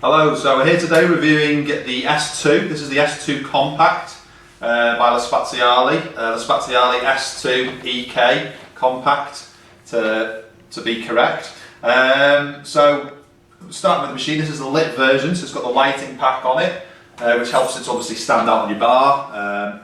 Hello, so we're here today reviewing the S2. This is the S2 Compact by Spaziale. The Spaziale S2 EK Compact to be correct. So starting with the machine, this is the lit version, so it's got the lighting pack on it, which helps it to obviously stand out on your bar,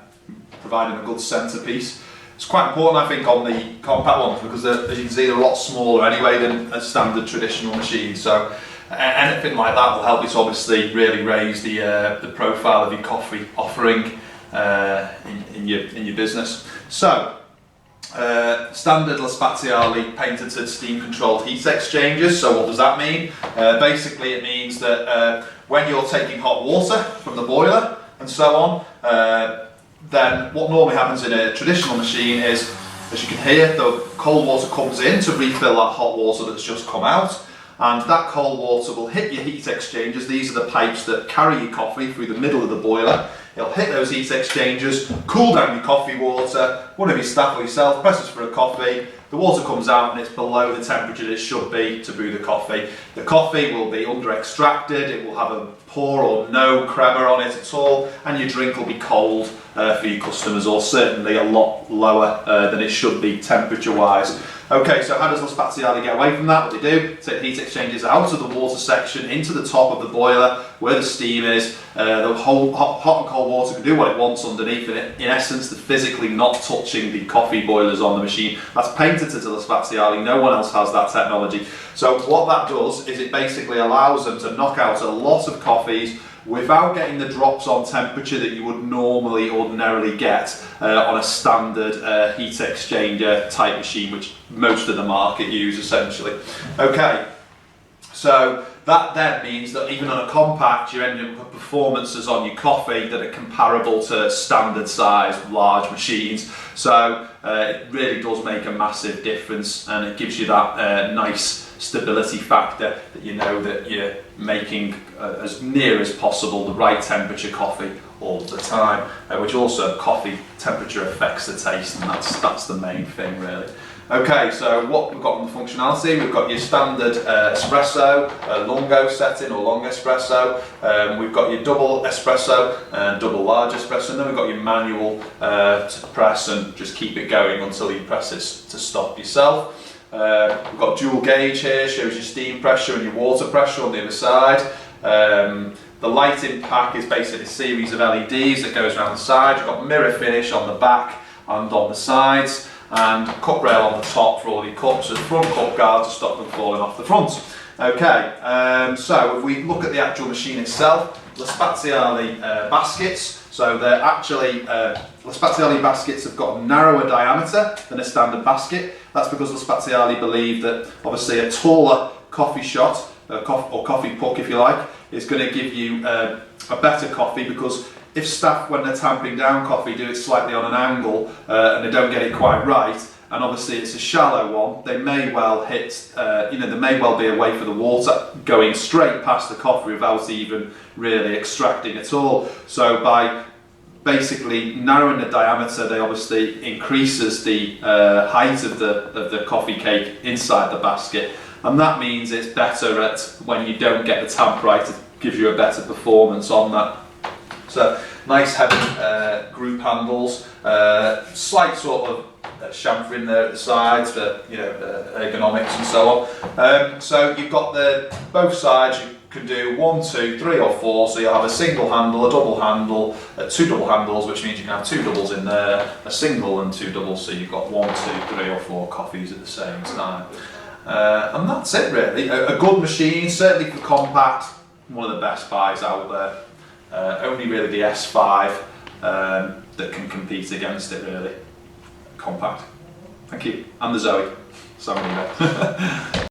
providing a good centerpiece. It's quite important, I think, on the compact ones because as you can see, they're a lot smaller anyway than a standard traditional machine. So anything like that will help you to obviously really raise the profile of your coffee offering in your business. So standard Spaziale patented steam controlled heat exchangers. So what does that mean? Basically it means that when you're taking hot water from the boiler and so on, then what normally happens in a traditional machine is, as you can hear, the cold water comes in to refill that hot water that's just come out, and that cold water will hit your heat exchangers. These are the pipes that carry your coffee through the middle of the boiler. It'll hit those heat exchangers, cool down your coffee water. One of your staff or yourself presses for a coffee. The water comes out and it's below the temperature that it should be to brew the coffee. The coffee will be under extracted, it will have a poor or no crema on it at all, and your drink will be cold for your customers, or certainly a lot lower than it should be temperature wise. Okay, so how does Spaziale get away from that? What they do, take the heat exchangers out of the water section into the top of the boiler where the steam is. The whole hot and cold water can do what it wants underneath, and in essence they're physically not touching the coffee boilers on the machine. That's patented to Spaziale, no one else has that technology. So what that does is it basically allows them to knock out a lot of coffees without getting the drops on temperature that you would ordinarily get on a standard heat exchanger type machine, which most of the market use essentially. Okay, so that then means that even on a compact you're ending up with performances on your coffee that are comparable to standard size large machines. So it really does make a massive difference, and it gives you that nice stability factor that you know that you're making as near as possible the right temperature coffee all the time, which also coffee temperature affects the taste, and that's the main thing really. Okay, so what we've got on the functionality, we've got your standard espresso, lungo setting or long espresso, we've got your double espresso and double large espresso, and then we've got your manual to press and just keep it going until you press it to stop yourself. We've got dual gauge here, shows your steam pressure and your water pressure on the other side. The lighting pack is basically a series of LEDs that goes around the side. You've got mirror finish on the back and on the sides, and cup rail on the top for all your cups, and front cup guard to stop them falling off the front. Okay, so if we look at the actual machine itself, the Spaziale baskets, so they're actually, the Spaziale baskets have got a narrower diameter than a standard basket. That's because the Spaziale believe that obviously a taller coffee shot, or coffee puck if you like, is going to give you a better coffee, because if staff, when they're tamping down coffee, do it slightly on an angle and they don't get it quite right, and obviously it's a shallow one, they may well hit, there may well be a way for the water going straight past the coffee without even really extracting at all. So by basically narrowing the diameter, they obviously increases the height of the coffee cake inside the basket, and that means it's better at when you don't get the tamp right, it gives you a better performance on that. So nice heavy group handles, slight sort of chamfering there at the sides for ergonomics and so on. So you've got both sides. You can do 1, 2, 3 or 4, so you'll have a single handle, a double handle, 2 double handles, which means you can have 2 doubles in there, a single and 2 doubles, so you've got 1, 2, 3 or 4 coffees at the same time. And that's it really. A good machine, certainly for compact, one of the best buys out there. Only really the S5 that can compete against it really. Compact. Thank you. And the Zoe. So many